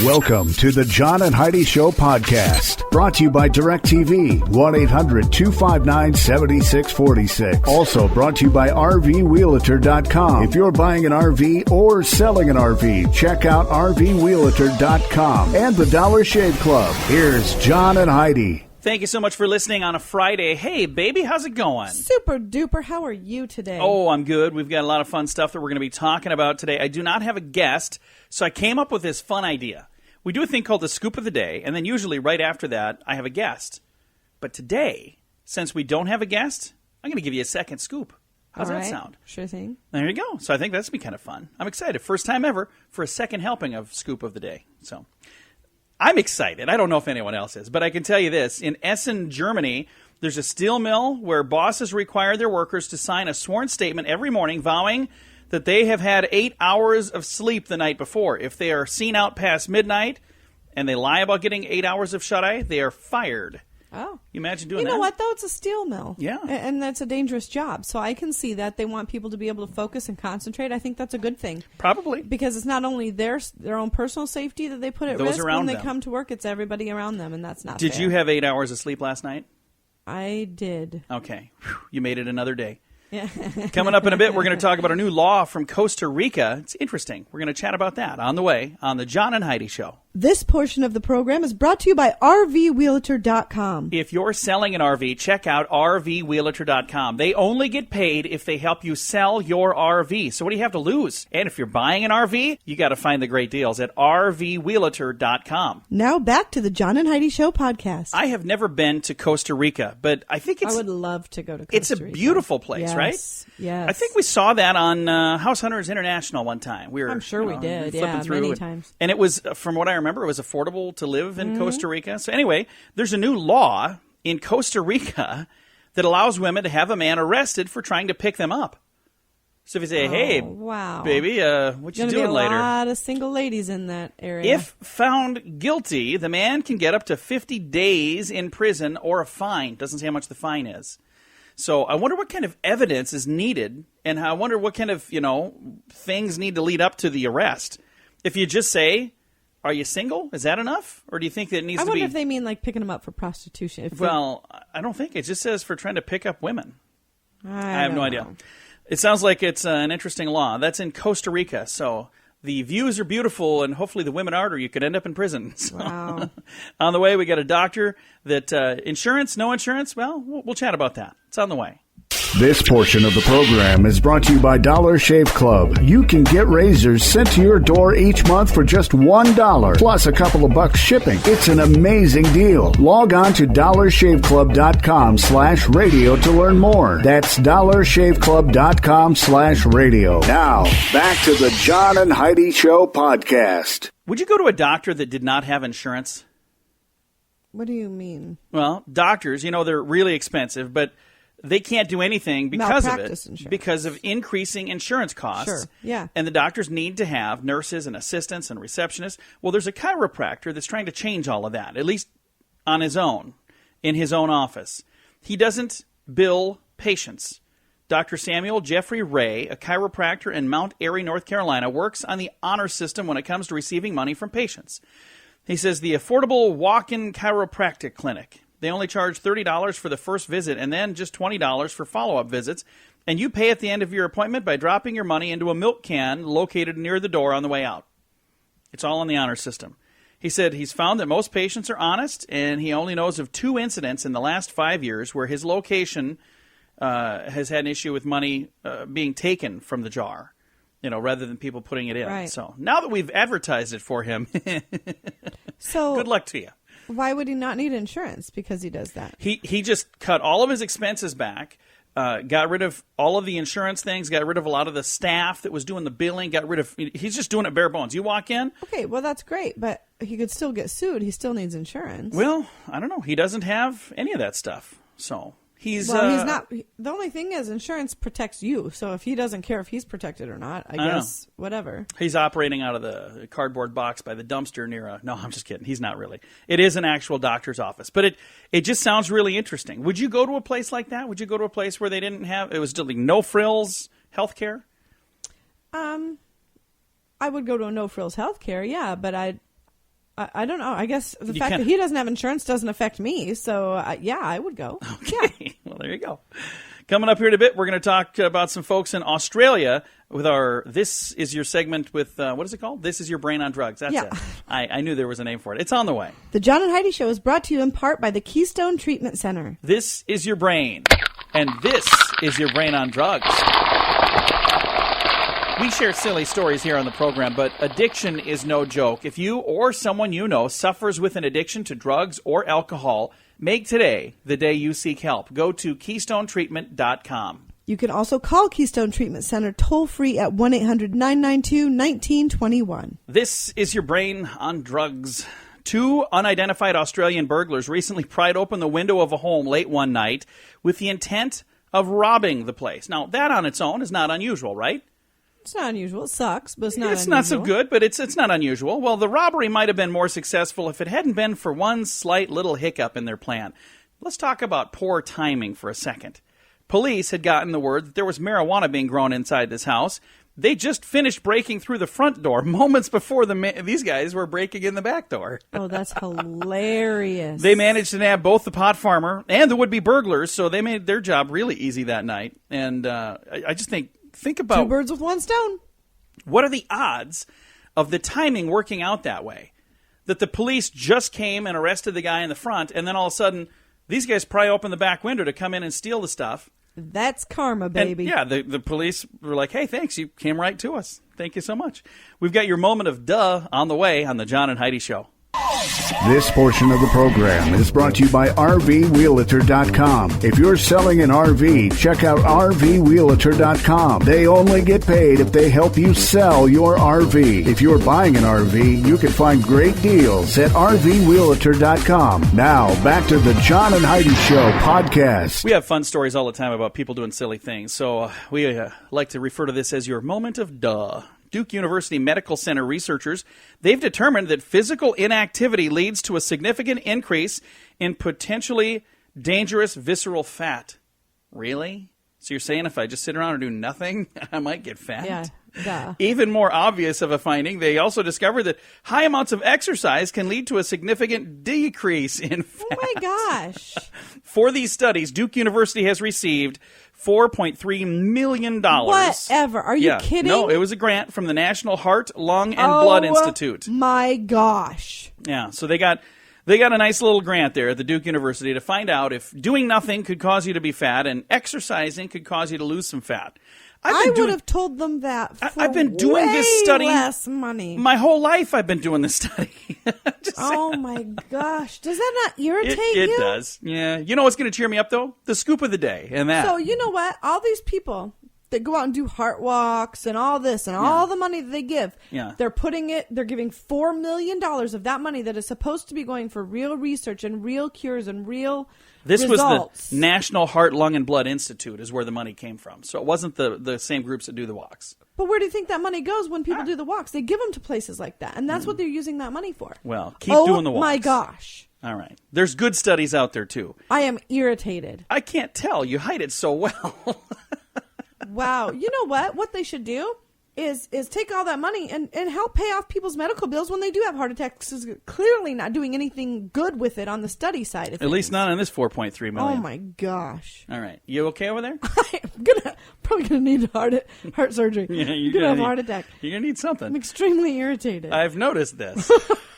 Welcome to the John and Heidi Show podcast, brought to you by DirecTV, 1-800-259-7646. Also brought to you by RVWheelator.com. If you're buying an RV or selling an RV, check out RVWheelator.com and the Dollar Shave Club. Here's John and Heidi. Thank you so much for listening on a Friday. Hey, baby, how's it going? Super duper. How are you today? Oh, I'm good. We've got a lot of fun stuff that we're going to be talking about today. I do not have a guest, so I came up with this fun idea. We do a thing called the Scoop of the Day, and then usually right after that, I have a guest. But today, since we don't have a guest, I'm going to give you a second scoop. How's that sound? Sure thing. There you go. So I think that's going to be kind of fun. I'm excited. First time ever for a second helping of Scoop of the Day. So I'm excited. I don't know if anyone else is, but I can tell you this. In Essen, Germany, there's a steel mill where bosses require their workers to sign a sworn statement every morning vowing that they have had 8 hours of sleep the night before. If they are seen out past midnight and they lie about getting 8 hours of shut-eye, they are fired. Oh. You imagine doing that? You know what, though? It's a steel mill. Yeah. And that's a dangerous job. So I can see that they want people to be able to focus and concentrate. I think that's a good thing. Probably. Because it's not only their own personal safety that they put at risk when they come to work, it's everybody around them, and that's not fair. Did you have 8 hours of sleep last night? I did. Okay. Whew. You made it another day. Yeah. Coming up in a bit, we're going to talk about a new law from Costa Rica. It's interesting. We're going to chat about that on the way on the John and Heidi Show. This portion of the program is brought to you by RVWheelator.com. If you're selling an RV, check out RVWheelator.com. They only get paid if they help you sell your RV. So what do you have to lose? And if you're buying an RV, you got to find the great deals at RVWheelator.com. Now back to the John and Heidi Show podcast. I have never been to Costa Rica, but I think I would love to go to Costa Rica. It's a beautiful place, right? Yes. I think we saw that on House Hunters International one time. I'm sure we did. Flipping through many times. And it was, from what I remember, it was affordable to live in Costa Rica. So anyway, there's a new law in Costa Rica that allows women to have a man arrested for trying to pick them up. So if you say, hey, wow, baby, what you doing later? A lot of single ladies in that area. If found guilty, the man can get up to 50 days in prison or a fine. Doesn't say how much the fine is. So I wonder what kind of evidence is needed, and I wonder what kind of, things need to lead up to the arrest. If you just say, are you single? Is that enough? Or do you think that it needs to be... I wonder if they mean like picking them up for prostitution. I don't think. It just says for trying to pick up women. I have no idea. It sounds like it's an interesting law. That's in Costa Rica, so the views are beautiful, and hopefully the women aren't, or you could end up in prison. So, wow. On the way, we got a doctor that insurance, no insurance, well, we'll chat about that. It's on the way. This portion of the program is brought to you by Dollar Shave Club. You can get razors sent to your door each month for just $1, plus a couple of bucks shipping. It's an amazing deal. Log on to dollarshaveclub.com/radio to learn more. That's dollarshaveclub.com/radio. Now, back to the John and Heidi Show podcast. Would you go to a doctor that did not have insurance? What do you mean? Well, doctors, they're really expensive, but they can't do anything because of it, insurance. Because of increasing insurance costs. Sure, yeah. And the doctors need to have nurses and assistants and receptionists. Well, there's a chiropractor that's trying to change all of that, at least on his own, in his own office. He doesn't bill patients. Dr. Samuel Jeffrey Ray, a chiropractor in Mount Airy, North Carolina, works on the honor system when it comes to receiving money from patients. He says the affordable walk-in chiropractic clinic. They only charge $30 for the first visit and then just $20 for follow-up visits. And you pay at the end of your appointment by dropping your money into a milk can located near the door on the way out. It's all on the honor system. He said he's found that most patients are honest, and he only knows of 2 incidents in the last 5 years where his location has had an issue with money being taken from the jar, rather than people putting it in. Right. So now that we've advertised it for him, so good luck to you. Why would he not need insurance because he does that? He just cut all of his expenses back, got rid of all of the insurance things, got rid of a lot of the staff that was doing the billing, he's just doing it bare bones. You walk in. Okay, well, that's great, but he could still get sued. He still needs insurance. Well, I don't know. He doesn't have any of that stuff, so... He's not. The only thing is insurance protects you. So if he doesn't care if he's protected or not, I guess whatever. He's operating out of the cardboard box by the dumpster near no, I'm just kidding. He's not really. It is an actual doctor's office. But it just sounds really interesting. Would you go to a place like that? Would you go to a place where they didn't have, it was still like no frills healthcare? I would go to a no frills healthcare, yeah, but I don't know. I guess the fact that he doesn't have insurance doesn't affect me. So, yeah, I would go. Okay. Yeah. Well, there you go. Coming up here in a bit, we're going to talk about some folks in Australia with our This Is Your segment with, what is it called? This Is Your Brain on Drugs. That's it. I knew there was a name for it. It's on the way. The John and Heidi Show is brought to you in part by the Keystone Treatment Center. This is your brain, and this is your brain on drugs. We share silly stories here on the program, but addiction is no joke. If you or someone you know suffers with an addiction to drugs or alcohol, make today the day you seek help. Go to KeystoneTreatment.com. You can also call Keystone Treatment Center toll-free at 1-800-992-1921. This is your brain on drugs. 2 unidentified Australian burglars recently pried open the window of a home late one night with the intent of robbing the place. Now, that on its own is not unusual, right? It's not unusual. It sucks, but it's not unusual. It's not so good, but it's not unusual. Well, the robbery might have been more successful if it hadn't been for one slight little hiccup in their plan. Let's talk about poor timing for a second. Police had gotten the word that there was marijuana being grown inside this house. They just finished breaking through the front door moments before these guys were breaking in the back door. Oh, that's hilarious. They managed to nab both the pot farmer and the would-be burglars, so they made their job really easy that night. And I just think about 2 birds with 1 stone. What are the odds of the timing working out that way? That the police just came and arrested the guy in the front, and then all of a sudden, these guys pry open the back window to come in and steal the stuff. That's karma, baby. And, yeah, the police were like, hey, thanks, you came right to us. Thank you so much. We've got your moment of duh on the way on the John and Heidi Show. This portion of the program is brought to you by RVWheelator.com. If you're selling an RV, check out RVWheelator.com. They only get paid if they help you sell your RV. If you're buying an RV, you can find great deals at RVWheelator.com. Now, back to the John and Heidi Show podcast. We have fun stories all the time about people doing silly things, so we like to refer to this as your moment of duh. Duke University Medical Center researchers, they've determined that physical inactivity leads to a significant increase in potentially dangerous visceral fat. Really? So you're saying if I just sit around and do nothing, I might get fat? Yeah, duh. Even more obvious of a finding, they also discovered that high amounts of exercise can lead to a significant decrease in fat. Oh my gosh. For these studies, Duke University has received $4.3 million. Whatever. Are you kidding? No, it was a grant from the National Heart, Lung, and Blood Institute. My gosh. Yeah, so they got a nice little grant there at the Duke University to find out if doing nothing could cause you to be fat and exercising could cause you to lose some fat. I would have told them that for I've been doing this study less money. My whole life I've been doing this study. Oh my gosh. Does that not irritate you? It does. Yeah. You know what's going to cheer me up, though? The scoop of the day and that. So, you know what? All these people that go out and do heart walks and all this and all the money that they give, they're giving $4 million of that money that is supposed to be going for real research and real cures and real This results. Was the National Heart, Lung, and Blood Institute is where the money came from. So it wasn't the same groups that do the walks. But where do you think that money goes when people do the walks? They give them to places like that, and that's what they're using that money for. Well, keep doing the walks. Oh, my gosh. All right. There's good studies out there, too. I am irritated. I can't tell. You hide it so well. Wow. You know what? What they should do is take all that money and help pay off people's medical bills when they do have heart attacks. Is clearly not doing anything good with it on the study side of things. At least not on this $4.3 million. Oh my gosh. All right. You okay over there? I'm probably going to need heart surgery. Yeah, you're going to have a heart attack. You're going to need something. I'm extremely irritated. I've noticed this.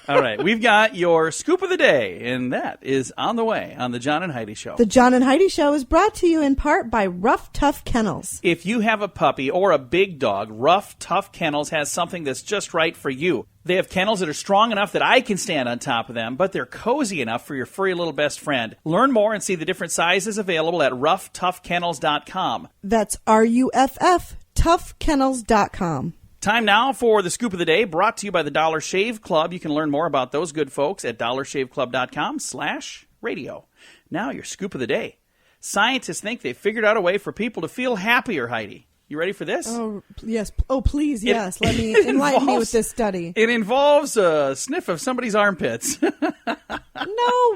All right. We've got your scoop of the day, and that is on the way on the John and Heidi Show. The John and Heidi Show is brought to you in part by Rough Tough Kennels. If you have a puppy or a big dog, Rough Tough Kennels has something that's just right for you. They have kennels that are strong enough that I can stand on top of them, but they're cozy enough for your furry little best friend. Learn more and see the different sizes available at roughtoughkennels.com. That's RUFF, toughkennels.com. Time now for the scoop of the day, brought to you by the Dollar Shave Club. You can learn more about those good folks at dollarshaveclub.com/radio. Now your scoop of the day. Scientists think they figured out a way for people to feel happier, Heidi. You ready for this? Oh, yes. Oh, please, yes. Let me enlighten me with this study. It involves a sniff of somebody's armpits. No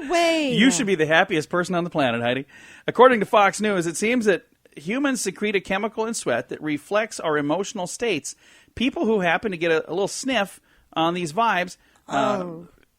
way. You should be the happiest person on the planet, Heidi. According to Fox News, it seems that humans secrete a chemical in sweat that reflects our emotional states. People who happen to get a little sniff on these vibes,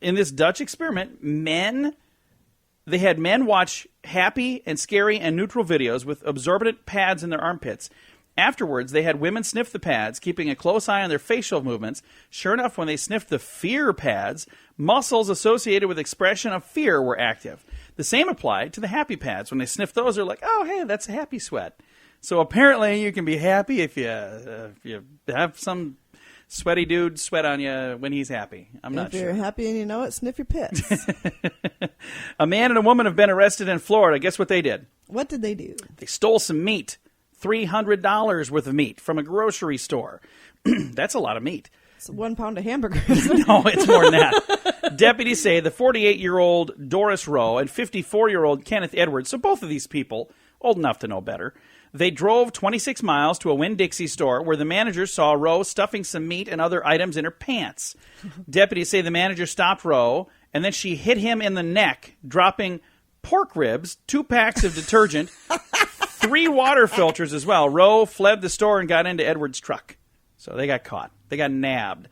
in this Dutch experiment, they had men watch happy and scary and neutral videos with absorbent pads in their armpits. Afterwards, they had women sniff the pads, keeping a close eye on their facial movements. Sure enough, when they sniffed the fear pads, muscles associated with expression of fear were active. The same applied to the happy pads. When they sniffed those, they're like, oh, hey, that's a happy sweat. So apparently you can be happy if you have some sweaty dude sweat on you when he's happy. I'm not sure. If you're happy and you know it, sniff your pits. A man and a woman have been arrested in Florida. Guess what they did? What did they do? They stole some meat. $300 worth of meat from a grocery store. That's a lot of meat. It's 1 pound of hamburgers. No, it's more than that. Deputies say the 48-year-old Doris Rowe and 54-year-old Kenneth Edwards, so both of these people, old enough to know better, they drove 26 miles to a Winn-Dixie store where the manager saw Rowe stuffing some meat and other items in her pants. Deputies say the manager stopped Rowe, and then she hit him in the neck, dropping pork ribs, 2 packs of detergent, 3 water filters as well. Rowe fled the store and got into Edwards' truck. So they got caught. They got nabbed.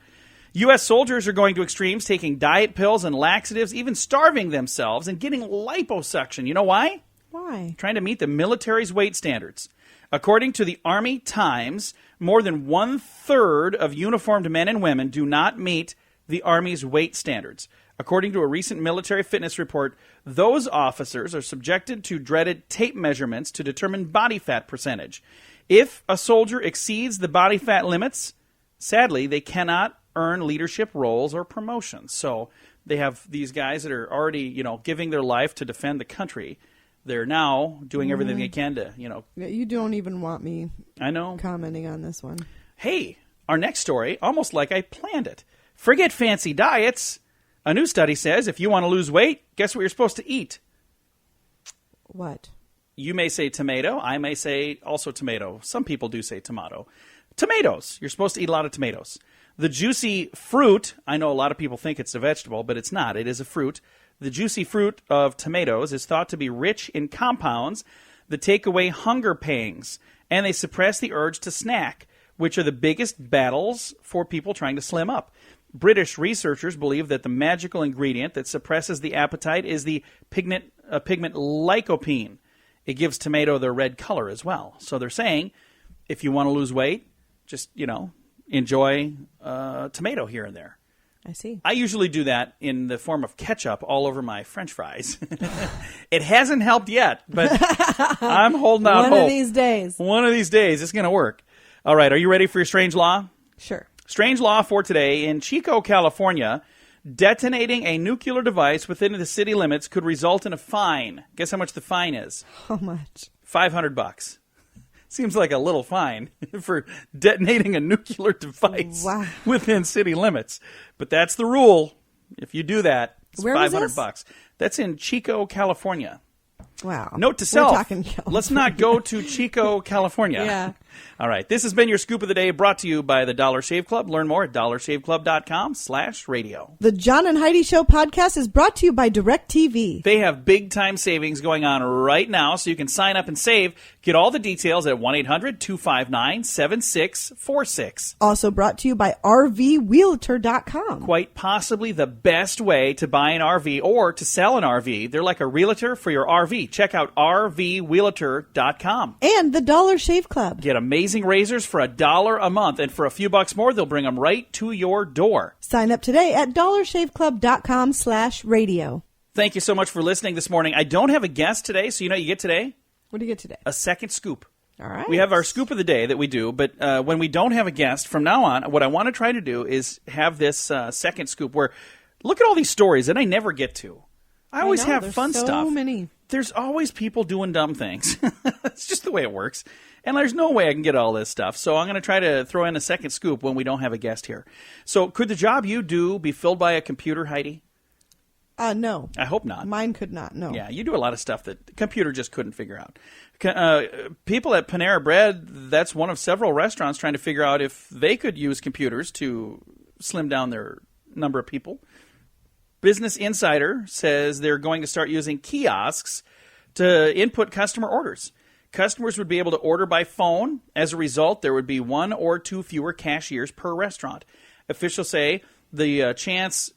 U.S. soldiers are going to extremes, taking diet pills and laxatives, even starving themselves and getting liposuction. You know why? Why? Trying to meet the military's weight standards. According to the Army Times, more than 1/3 of uniformed men and women do not meet the Army's weight standards. According to a recent military fitness report, those officers are subjected to dreaded tape measurements to determine body fat percentage. If a soldier exceeds the body fat limits, sadly, they cannot earn leadership roles or promotions. So they have these guys that are already, giving their life to defend the country. They're now doing everything they can to, You don't even want me I know. Commenting on this one. Hey, our next story, almost like I planned it. Forget fancy diets. A new study says if you want to lose weight, guess what you're supposed to eat? What? You may say tomato. I may say also tomato. Some people do say tomato. Tomatoes. You're supposed to eat a lot of tomatoes. The juicy fruit, I know a lot of people think it's a vegetable, but it's not. It is a fruit. The juicy fruit of tomatoes is thought to be rich in compounds that take away hunger pangs, and they suppress the urge to snack, which are the biggest battles for people trying to slim up. British researchers believe that the magical ingredient that suppresses the appetite is the pigment lycopene. It gives tomato their red color as well. So they're saying, if you want to lose weight, just, enjoy tomato here and there. I see. I usually do that in the form of ketchup all over my French fries. It hasn't helped yet, but I'm holding out hope. One of these days. One of these days, it's going to work. All right, are you ready for your strange law? Sure. Strange law for today. In Chico, California, detonating a nuclear device within the city limits could result in a fine. Guess how much the fine is? How much? $500. Seems like a little fine for detonating a nuclear device within city limits. But that's the rule. If you do that, it's $500. That's in Chico, California. Wow. Note to self, let's not go to Chico, California. Yeah. All right. This has been your Scoop of the Day, brought to you by the Dollar Shave Club. Learn more at dollarshaveclub.com/radio. The John and Heidi Show podcast is brought to you by DirecTV. They have big-time savings going on right now, so you can sign up and save. Get all the details at 1-800-259-7646. Also brought to you by RVWealtor.com. Quite possibly the best way to buy an RV or to sell an RV. They're like a realtor for your RV. Check out RVWealtor.com. And the Dollar Shave Club. Get amazing razors for $1 a month, and for a few bucks more, they'll bring them right to your door. Sign up today at dollarshaveclub.com/radio. Thank you so much for listening this morning. I don't have a guest today, so you know what you get today? What do you get today? A second scoop. All right. We have our scoop of the day that we do, but when we don't have a guest, from now on, what I want to try to do is have this second scoop where, look at all these stories that I never get to. I always have fun stuff. So many. There's always people doing dumb things. It's just the way it works. And there's no way I can get all this stuff. So I'm going to try to throw in a second scoop when we don't have a guest here. So could the job you do be filled by a computer, Heidi? No. I hope not. Mine could not, no. Yeah, you do a lot of stuff that the computer just couldn't figure out. People at Panera Bread, that's one of several restaurants trying to figure out if they could use computers to slim down their number of people. Business Insider says they're going to start using kiosks to input customer orders. Customers would be able to order by phone. As a result, there would be 1 or 2 fewer cashiers per restaurant. Officials say the chance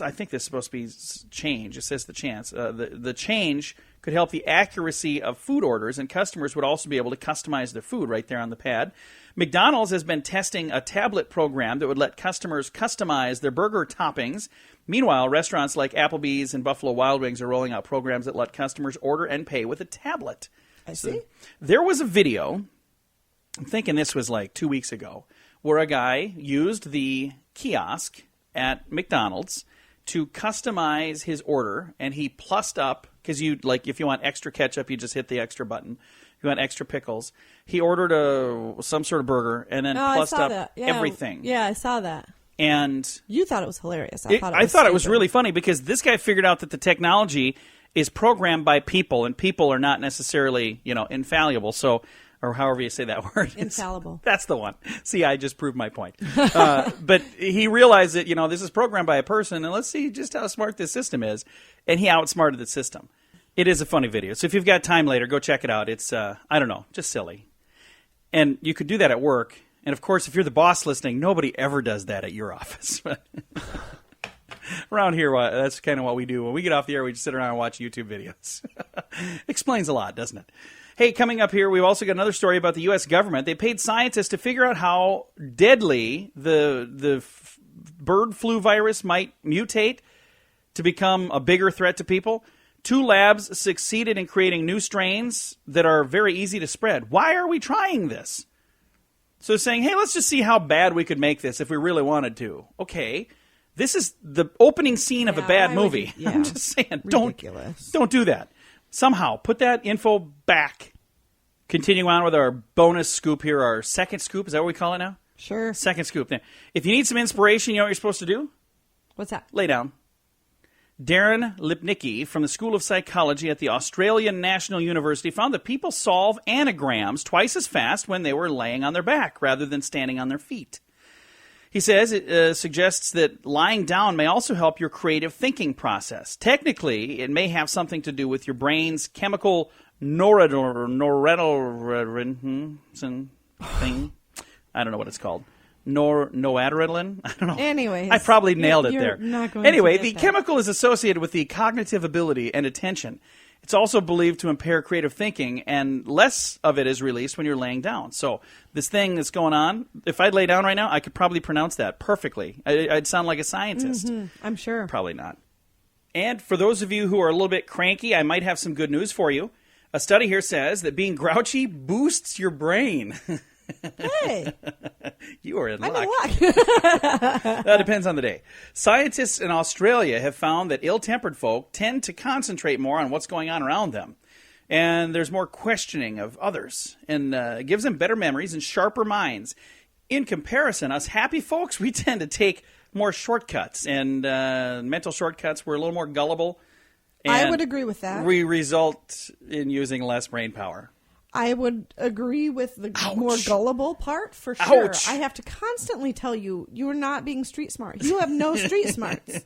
I think this is supposed to be change. It says the chance. The change could help the accuracy of food orders, and customers would also be able to customize their food right there on the pad. McDonald's has been testing a tablet program that would let customers customize their burger toppings. Meanwhile, restaurants like Applebee's and Buffalo Wild Wings are rolling out programs that let customers order and pay with a tablet. I see. There was a video, I'm thinking this was like 2 weeks ago, where a guy used the kiosk at McDonald's to customize his order, and he plussed up, because if you want extra ketchup, you just hit the extra button. If you want extra pickles, he ordered some sort of burger and then plussed up everything. Yeah, I saw that. And you thought it was hilarious. I thought it was really funny because this guy figured out that the technology is programmed by people, and people are not necessarily, infallible. So, or however you say that word. Infallible. That's the one. See, I just proved my point. But he realized that, this is programmed by a person, and let's see just how smart this system is. And he outsmarted the system. It is a funny video. So if you've got time later, go check it out. It's, just silly. And you could do that at work. And, of course, if you're the boss listening, nobody ever does that at your office. Around here, that's kind of what we do. When we get off the air, we just sit around and watch YouTube videos. Explains a lot, doesn't it? Hey, coming up here, we've also got another story about the U.S. government. They paid scientists to figure out how deadly the bird flu virus might mutate to become a bigger threat to people. 2 labs succeeded in creating new strains that are very easy to spread. Why are we trying this? So saying, hey, let's just see how bad we could make this if we really wanted to. Okay, this is the opening scene of a bad movie. I'm just saying, don't do that. Somehow, put that info back. Continuing on with our bonus scoop here, our second scoop. Is that what we call it now? Sure. Second scoop. If you need some inspiration, you know what you're supposed to do? What's that? Lay down. Darren Lipnicki from the School of Psychology at the Australian National University found that people solve anagrams twice as fast when they were laying on their back rather than standing on their feet. He says it suggests that lying down may also help your creative thinking process. Technically, it may have something to do with your brain's chemical noradrenaline thing. I don't know what it's called. Noradrenaline? I don't know. Anyways. I probably nailed it there. Anyway, the chemical is associated with the cognitive ability and attention. It's also believed to impair creative thinking, and less of it is released when you're laying down. So this thing that's going on, if I'd lay down right now, I could probably pronounce that perfectly. I'd sound like a scientist. Mm-hmm. I'm sure. Probably not. And for those of you who are a little bit cranky, I might have some good news for you. A study here says that being grouchy boosts your brain. Hey. You are in luck. I'm in luck. That depends on the day. Scientists in Australia have found that ill-tempered folk tend to concentrate more on what's going on around them. And there's more questioning of others. And it gives them better memories and sharper minds. In comparison, us happy folks, we tend to take more shortcuts. And mental shortcuts, we're a little more gullible. I would agree with that. We result in using less brain power. I would agree with the more gullible part for sure. Ouch. I have to constantly tell you, you are not being street smart. You have no street smarts.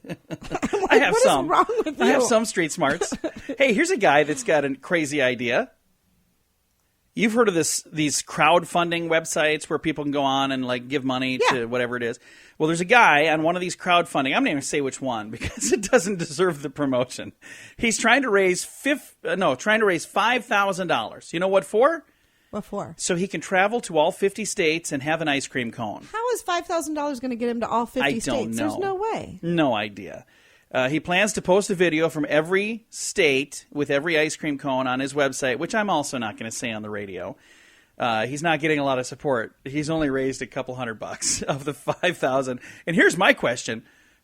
I have some. What is wrong with you? I have some street smarts. Hey, here's a guy that's got a crazy idea. You've heard of these crowdfunding websites where people can go on and give money to whatever it is. Well, there's a guy on one of these crowdfunding. I'm not even going to say which one because it doesn't deserve the promotion. He's trying to raise $5,000. You know what for? What for? So he can travel to all 50 states and have an ice cream cone. How is $5,000 going to get him to all 50 states? I don't know. There's no way. No idea. He plans to post a video from every state with every ice cream cone on his website, which I'm also not going to say on the radio. He's not getting a lot of support. He's only raised a couple $100 of the 5,000. And here's my question.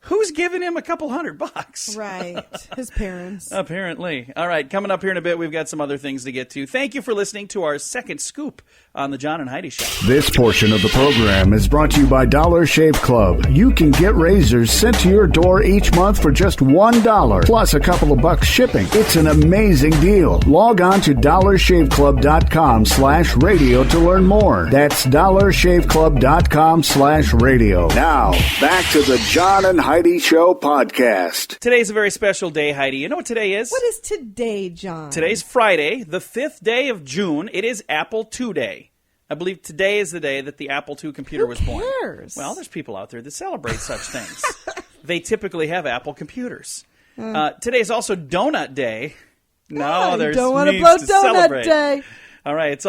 Who's giving him a couple $100? Right. His parents. Apparently. All right. Coming up here in a bit, we've got some other things to get to. Thank you for listening to our second scoop on the John and Heidi Show. This portion of the program is brought to you by Dollar Shave Club. You can get razors sent to your door each month for just $1 plus a couple of bucks shipping. It's an amazing deal. Log on to dollarshaveclub.com/radio to learn more. That's dollarshaveclub.com/radio. Now, back to the John and Heidi Show podcast. Today's a very special day, Heidi. You know what today is? What is today, John? Today's Friday, the 5th day of June. It is Apple II Day. I believe today is the day that the Apple II computer was born. Who cares? Well, there's people out there that celebrate such things. they typically have Apple computers. Today is also Donut Day. No, there's don't want to blow Donut celebrate. Day. All right, it's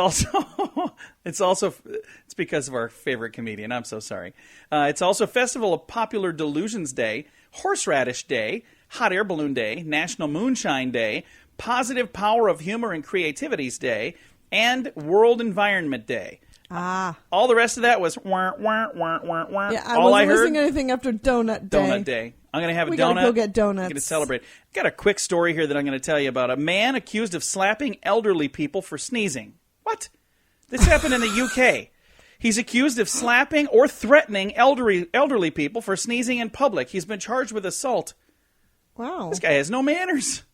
because of our favorite comedian. I'm so sorry. It's also Festival of Popular Delusions Day, Horseradish Day, Hot Air Balloon Day, National Moonshine Day, Positive Power of Humor and Creativity's Day, and World Environment Day. All the rest of that was wah, wah, wah, wah, wah. Yeah, I All wasn't I heard, listening to anything after Donut Day. Donut Day. I'm going to have a donut. We gotta go get donuts. I'm going to celebrate. I've got a quick story here that I'm going to tell you about. A man accused of slapping elderly people for sneezing. What? This happened in the UK. He's accused of slapping or threatening elderly people for sneezing in public. He's been charged with assault. Wow. This guy has no manners.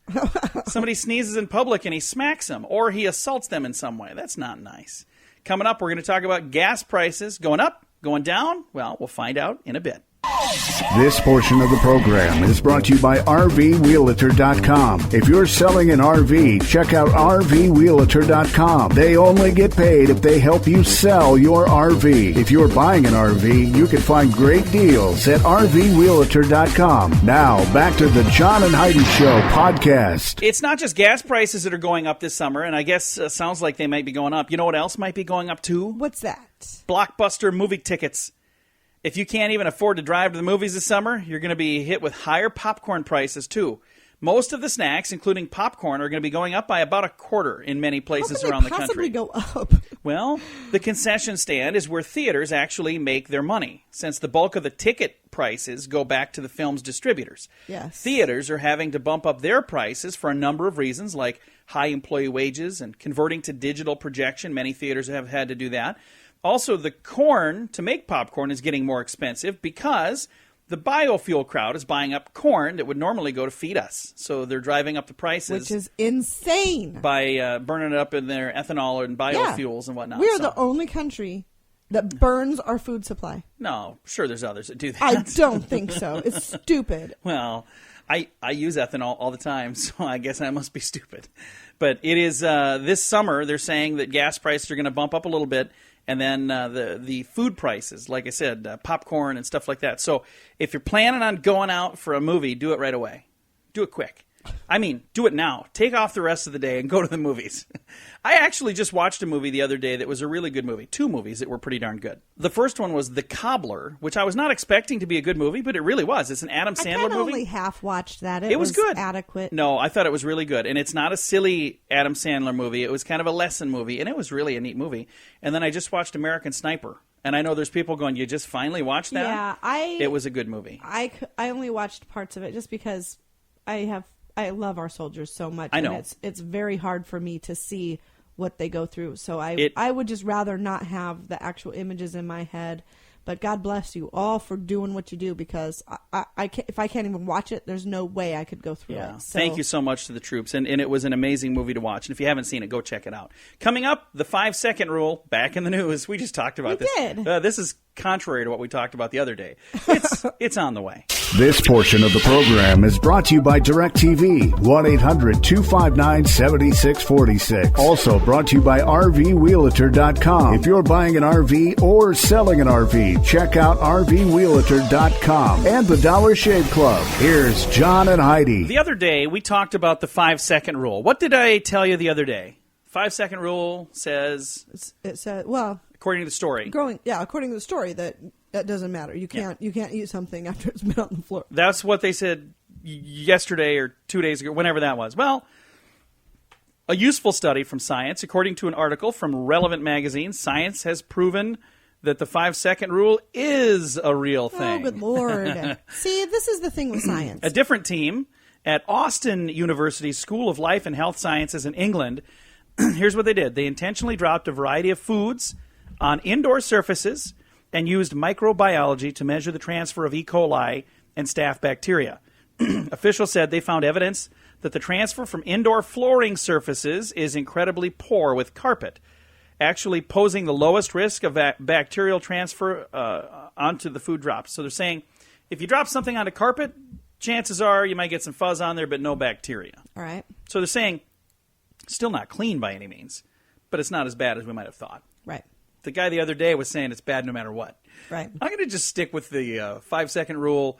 Somebody sneezes in public and he smacks them, or he assaults them in some way. That's not nice. Coming up, we're going to talk about gas prices going up, going down. Well, we'll find out in a bit. This portion of the program is brought to you by RVRealtor.com. If you're selling an RV, check out RVRealtor.com. They only get paid if they help you sell your RV. If you're buying an RV, you can find great deals at RVRealtor.com. Now, back to the John and Heidi Show podcast. It's not just gas prices that are going up this summer, and I guess sounds like they might be going up. You know what else might be going up too? What's that? Blockbuster movie tickets. If you can't even afford to drive to the movies this summer, you're going to be hit with higher popcorn prices, too. Most of the snacks, including popcorn, are going to be going up by about a quarter in many places around the country. How can they possibly go up? Well, the concession stand is where theaters actually make their money, since the bulk of the ticket prices go back to the film's distributors. Yes. Theaters are having to bump up their prices for a number of reasons, like high employee wages and converting to digital projection. Many theaters have had to do that. Also, the corn to make popcorn is getting more expensive because the biofuel crowd is buying up corn that would normally go to feed us. So they're driving up the prices. Which is insane. By burning it up in their ethanol and biofuels and whatnot. We are the only country that burns our food supply. No, sure there's others that do that. I don't think so. It's stupid. Well, I use ethanol all the time, so I guess I must be stupid. But it is this summer, they're saying that gas prices are going to bump up a little bit. And then the food prices, like I said, popcorn and stuff like that. So if you're planning on going out for a movie, do it right away. Do it quick. I mean, do it now. Take off the rest of the day and go to the movies. I actually just watched a movie the other day that was a really good movie. 2 movies that were pretty darn good. The first one was The Cobbler, which I was not expecting to be a good movie, but it really was. It's an Adam Sandler movie. I only half watched that. It was good. Adequate. No, I thought it was really good. And it's not a silly Adam Sandler movie. It was kind of a lesson movie, and it was really a neat movie. And then I just watched American Sniper. And I know there's people going, you just finally watched that? Yeah, It was a good movie. I only watched parts of it just because I love our soldiers so much. I know. And it's very hard for me to see what they go through. So I would just rather not have the actual images in my head. But God bless you all for doing what you do, because I can't, if I can't even watch it, there's no way I could go through it. So. Thank you so much to the troops. And it was an amazing movie to watch. And if you haven't seen it, go check it out. Coming up, the 5-second rule, back in the news. We just talked about this. We did. This is contrary to what we talked about the other day. It's on the way. This portion of the program is brought to you by DirecTV, 1-800-259-7646. Also brought to you by RVRealtor.com. If you're buying an RV or selling an RV, check out RVRealtor.com and the Dollar Shave Club. Here's John and Heidi. The other day, we talked about the 5-second rule. What did I tell you the other day? 5-second rule says... It said, well... According to the story. According to the story, that doesn't matter. You can't eat something after it's been on the floor. That's what they said yesterday or 2 days ago, whenever that was. Well, a useful study from Science, according to an article from Relevant Magazine, Science has proven that the 5-second rule is a real thing. Oh, good Lord. See, this is the thing with science. A different team at Austin University's School of Life and Health Sciences in England, here's what they did. They intentionally dropped a variety of foods on indoor surfaces and used microbiology to measure the transfer of E. coli and staph bacteria. Officials said they found evidence that the transfer from indoor flooring surfaces is incredibly poor with carpet, actually posing the lowest risk of bacterial transfer onto the food drops. So they're saying if you drop something onto carpet, chances are you might get some fuzz on there, but no bacteria. All right. So they're saying still not clean by any means, but it's not as bad as we might have thought. Right. The guy the other day was saying it's bad no matter what. Right. I'm going to just stick with the 5-second rule.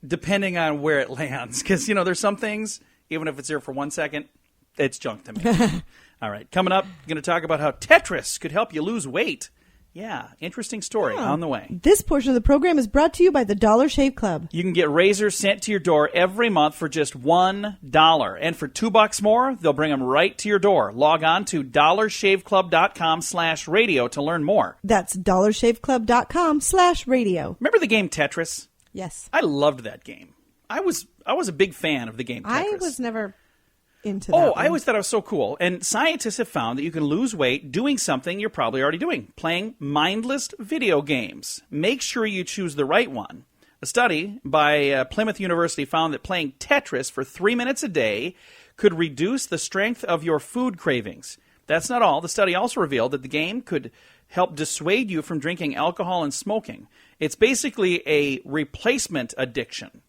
depending on where it lands. Because, there's some things, even if it's there for 1 second, it's junk to me. All right, coming up, we're going to talk about how Tetris could help you lose weight. Yeah, interesting story on the way. This portion of the program is brought to you by the Dollar Shave Club. You can get razors sent to your door every month for just $1. And for $2 more, they'll bring them right to your door. Log on to dollarshaveclub.com/radio to learn more. That's dollarshaveclub.com/radio. Remember the game Tetris? Yes. I loved that game. I was a big fan of the game Tetris. I was never into that. I always thought it was so cool. And scientists have found that you can lose weight doing something you're probably already doing, playing mindless video games. Make sure you choose the right one. A study by Plymouth University found that playing Tetris for 3 minutes a day could reduce the strength of your food cravings. That's not all. The study also revealed that the game could help dissuade you from drinking alcohol and smoking. It's basically a replacement addiction.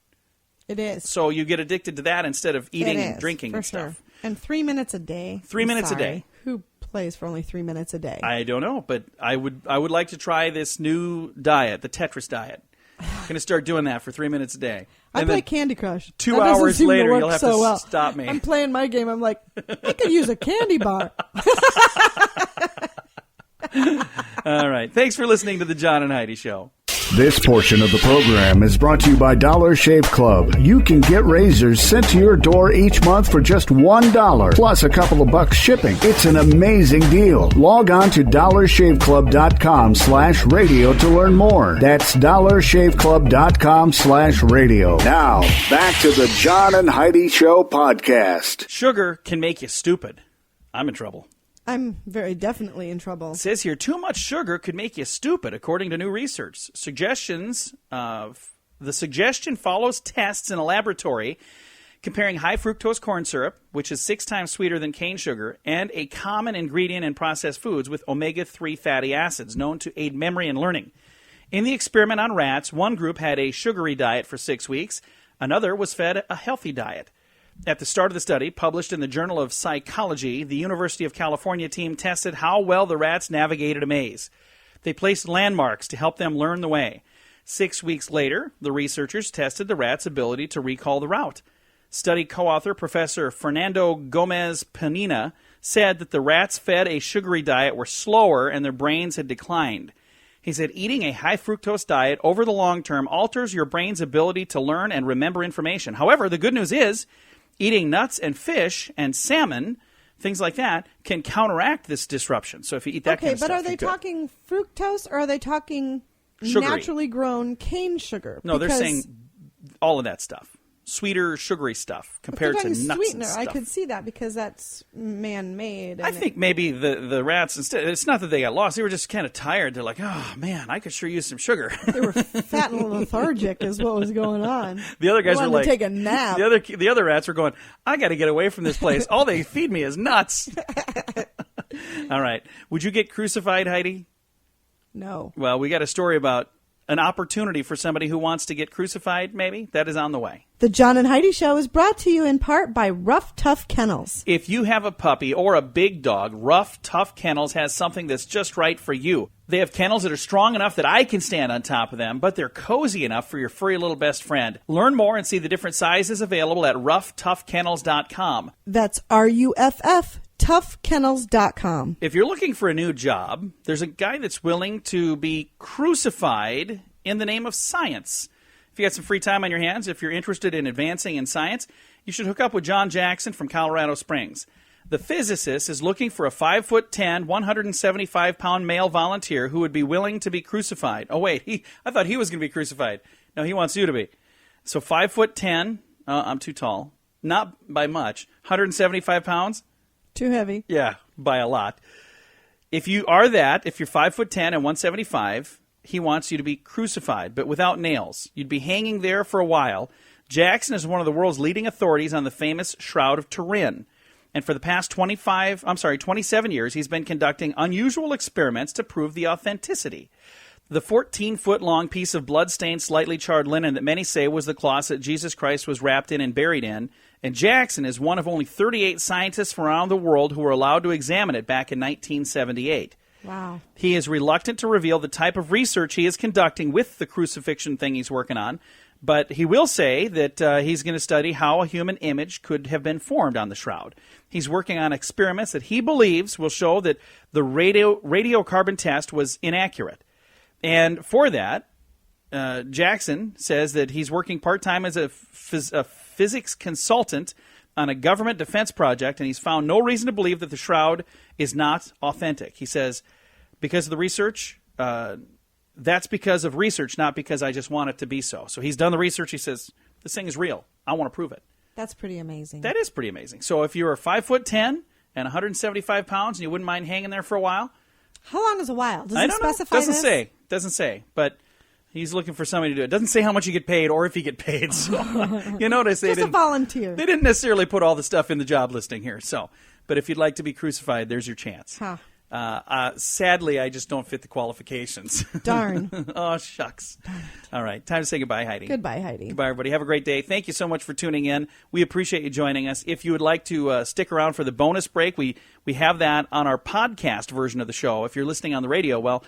It is. So you get addicted to that instead of eating and drinking and stuff. Sure. And 3 minutes a day. 3 minutes a day. Who plays for only 3 minutes a day? I don't know, but I would like to try this new diet, the Tetris diet. I'm going to start doing that for 3 minutes a day. I play Candy Crush. 2 hours later, you'll have to stop me. I'm playing my game. I'm like, I could use a candy bar. All right. Thanks for listening to the John and Heidi Show. This portion of the program is brought to you by Dollar Shave Club. You can get razors sent to your door each month for just $1, plus a couple of bucks shipping. It's an amazing deal. Log on to dollarshaveclub.com/radio to learn more. That's dollarshaveclub.com/radio. Now, back to the John and Heidi Show podcast. Sugar can make you stupid. I'm in trouble. I'm very definitely in trouble. It says here, too much sugar could make you stupid, according to new research. The suggestion follows tests in a laboratory comparing high fructose corn syrup, which is 6 times sweeter than cane sugar, and a common ingredient in processed foods with omega-3 fatty acids, known to aid memory and learning. In the experiment on rats, one group had a sugary diet for 6 weeks. Another was fed a healthy diet. At the start of the study, published in the Journal of Psychology, the University of California team tested how well the rats navigated a maze. They placed landmarks to help them learn the way. 6 weeks later, the researchers tested the rats' ability to recall the route. Study co-author Professor Fernando Gomez Penina said that the rats fed a sugary diet were slower and their brains had declined. He said eating a high-fructose diet over the long term alters your brain's ability to learn and remember information. However, the good news is, eating nuts and fish and salmon, things like that, can counteract this disruption. So if you eat that kind of stuff, but are they talking fructose or are they talking sugary, naturally grown cane sugar? No, they're saying all of that stuff. Sweeter, sugary stuff compared to nuts sweetener, and stuff. I could see that because that's man-made. I think maybe the rats, instead, it's not that they got lost. They were just kind of tired. They're like, oh, man, I could sure use some sugar. They were fat and lethargic is what was going on. The other guys were like, to take a nap. The other rats were going, I got to get away from this place. All they feed me is nuts. All right. Would you get crucified, Heidi? No. Well, we got a story about an opportunity for somebody who wants to get crucified, maybe. That is on the way. The John and Heidi Show is brought to you in part by Rough Tough Kennels. If you have a puppy or a big dog, Rough Tough Kennels has something that's just right for you. They have kennels that are strong enough that I can stand on top of them, but they're cozy enough for your furry little best friend. Learn more and see the different sizes available at roughtoughkennels.com. That's RUFF. toughkennels.com. If you're looking for a new job, there's a guy that's willing to be crucified in the name of science. If you got some free time on your hands, if you're interested in advancing in science, you should hook up with John Jackson from Colorado Springs. The physicist is looking for a 5'10", 175-pound male volunteer who would be willing to be crucified. Oh, wait, I thought he was going to be crucified. No, he wants you to be. So 5'10", I'm too tall. Not by much. 175 pounds? Too heavy. Yeah, by a lot. If you are that, if you're 5'10" and 175, he wants you to be crucified, but without nails. You'd be hanging there for a while. Jackson is one of the world's leading authorities on the famous Shroud of Turin. And for the past 27 years, he's been conducting unusual experiments to prove the authenticity. The 14-foot-long piece of blood-stained, slightly charred linen that many say was the cloth that Jesus Christ was wrapped in and buried in. And Jackson is one of only 38 scientists from around the world who were allowed to examine it back in 1978. Wow. He is reluctant to reveal the type of research he is conducting with the crucifixion thing he's working on, But he will say that he's going to study how a human image could have been formed on the shroud. He's working on experiments that he believes will show that the radiocarbon test was inaccurate. And for that, Jackson says that he's working part-time as a physics consultant on a government defense project, and he's found no reason to believe that the shroud is not authentic. He says, because of the research, that's because of research, not because I just want it to be so. So he's done the research. He says, this thing is real. I want to prove it. That's pretty amazing. That is pretty amazing. So if you're 5'10" and 175 pounds and you wouldn't mind hanging there for a while. How long is a while? Does I it don't know. specify this? Doesn't say. But he's looking for somebody to do it. Doesn't say how much you get paid or if you get paid. So you notice just a volunteer. They didn't necessarily put all the stuff in the job listing here. So, but if you'd like to be crucified, there's your chance. Huh. Sadly, I just don't fit the qualifications. Darn. Oh, shucks. All right. Time to say goodbye, Heidi. Goodbye, Heidi. Goodbye, everybody. Have a great day. Thank you so much for tuning in. We appreciate you joining us. If you would like to stick around for the bonus break, we have that on our podcast version of the show. If you're listening on the radio, well,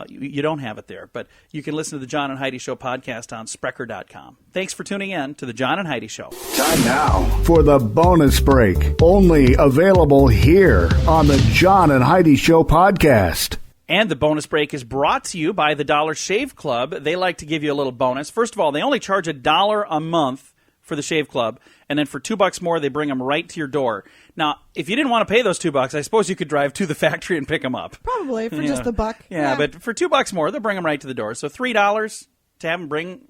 you don't have it there. But you can listen to the John and Heidi Show podcast on Sprecher.com. Thanks for tuning in to the John and Heidi Show. Time now for the bonus break. Only available here on the John and Heidi Show podcast. And the bonus break is brought to you by the Dollar Shave Club. They like to give you a little bonus. First of all, they only charge $1 a month for the Shave Club, and then for $2 more, they bring them right to your door. Now, if you didn't want to pay those $2, I suppose you could drive to the factory and pick them up. Probably for just $1. Yeah, but for $2 more, they'll bring them right to the door. So $3 to have them bring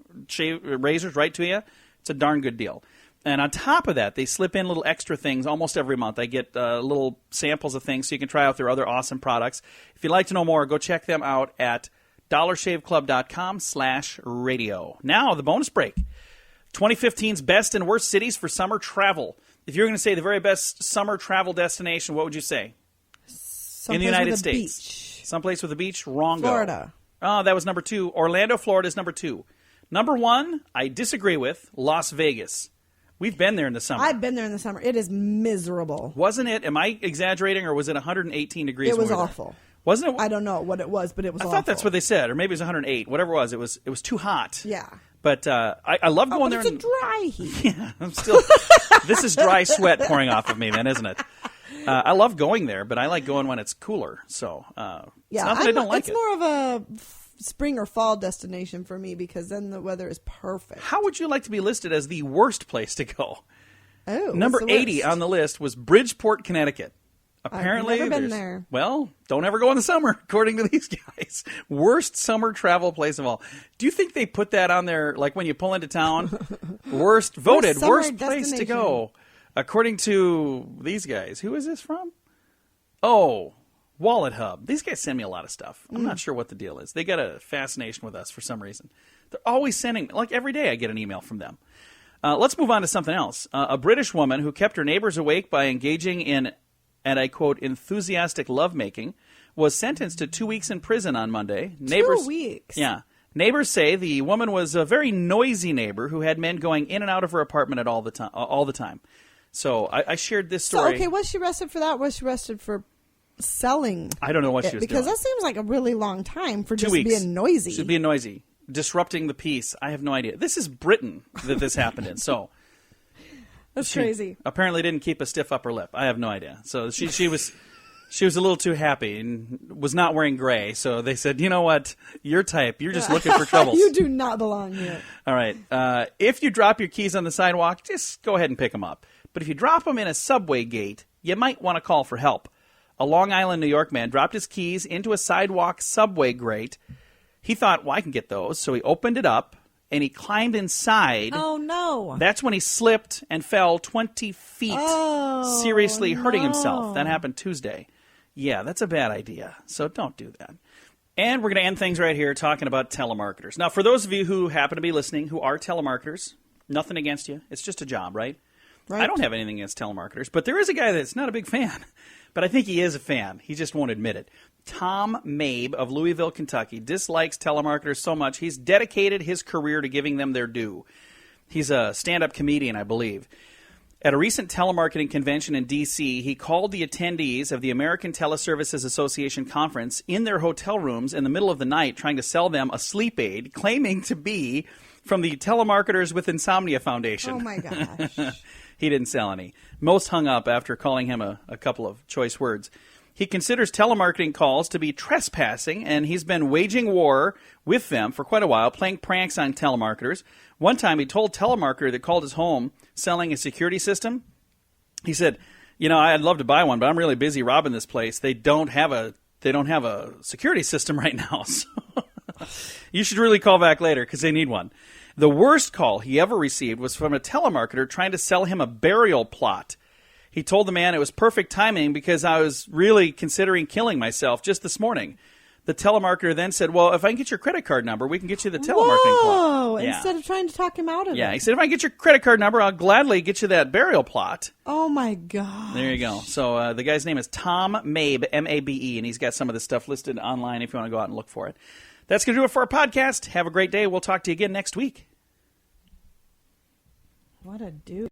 razors right to you, it's a darn good deal. And on top of that, they slip in little extra things almost every month. I get little samples of things so you can try out their other awesome products. If you'd like to know more, go check them out at dollarshaveclub.com/radio. Now, the bonus break. 2015's best and worst cities for summer travel. If you're going to say the very best summer travel destination, what would you say? Someplace in the United with a States. Beach. Someplace with a beach? Wrong. Florida. Oh, that was number 2. Orlando, Florida is number 2. Number 1, I disagree with, Las Vegas. We've been there in the summer. I've been there in the summer. It is miserable. Wasn't it? Am I exaggerating, or was it 118 degrees? It was awful. Wasn't it? I don't know what it was, but it was awful. I thought that's what they said, or maybe it was 108. Whatever it was too hot. Yeah. But I love going there. It's a dry heat. Yeah, I'm still. This is dry sweat pouring off of me, then, isn't it? I love going there, but I like going when it's cooler. So yeah, it's not that I don't like it's it. It's more of a spring or fall destination for me because then the weather is perfect. How would you like to be listed as the worst place to go? Oh, number 80 on the list was Bridgeport, Connecticut. Apparently, I've never been there. Well, don't ever go in the summer, according to these guys. Worst summer travel place of all. Do you think they put that on there, like when you pull into town? Worst place to go, according to these guys. Who is this from? Oh, Wallet Hub. These guys send me a lot of stuff. I'm not sure what the deal is. They got a fascination with us for some reason. They're always sending, like every day I get an email from them. Let's move on to something else. A British woman who kept her neighbors awake by engaging in, and I quote, enthusiastic lovemaking, was sentenced to 2 weeks in prison on Monday. 2 weeks? Yeah. Neighbors say the woman was a very noisy neighbor who had men going in and out of her apartment at all the time. So I shared this story. So, okay, was she arrested for that? Was she arrested for selling? I don't know what she was doing. Because that seems like a really long time for 2 just weeks. being noisy. She's being noisy. Disrupting the peace. I have no idea. This is Britain that this happened in. So that's crazy. Apparently didn't keep a stiff upper lip. I have no idea. So she was a little too happy and was not wearing gray. So they said, you know what? You're just looking for troubles. You do not belong here. All right. If you drop your keys on the sidewalk, just go ahead and pick them up. But if you drop them in a subway gate, you might want to call for help. A Long Island, New York man dropped his keys into a sidewalk subway grate. He thought, well, I can get those. So he opened it up, and he climbed inside. Oh, no. That's when he slipped and fell 20 feet, seriously hurting himself. That happened Tuesday. Yeah, that's a bad idea. So don't do that. And we're going to end things right here talking about telemarketers. Now, for those of you who happen to be listening who are telemarketers, nothing against you. It's just a job, right? I don't have anything against telemarketers, but there is a guy that's not a big fan. But I think he is a fan. He just won't admit it. Tom Mabe of Louisville, Kentucky, dislikes telemarketers so much he's dedicated his career to giving them their due. He's a stand-up comedian, I believe. At a recent telemarketing convention in D.C., he called the attendees of the American Teleservices Association conference in their hotel rooms in the middle of the night trying to sell them a sleep aid, claiming to be from the Telemarketers with Insomnia Foundation. Oh, my gosh. He didn't sell any. Most hung up after calling him a couple of choice words. He considers telemarketing calls to be trespassing, and he's been waging war with them for quite a while, playing pranks on telemarketers. One time he told a telemarketer that called his home selling a security system, he said, I'd love to buy one, but I'm really busy robbing this place. They don't have a security system right now. So you should really call back later because they need one. The worst call he ever received was from a telemarketer trying to sell him a burial plot. He told the man it was perfect timing because I was really considering killing myself just this morning. The telemarketer then said, well, if I can get your credit card number, we can get you the telemarketing plot. Whoa! Instead of trying to talk him out of it. Yeah, he said, if I can get your credit card number, I'll gladly get you that burial plot. Oh, my God. There you go. So the guy's name is Tom Mabe, M-A-B-E, and he's got some of this stuff listed online if you want to go out and look for it. That's going to do it for our podcast. Have a great day. We'll talk to you again next week. What a dude.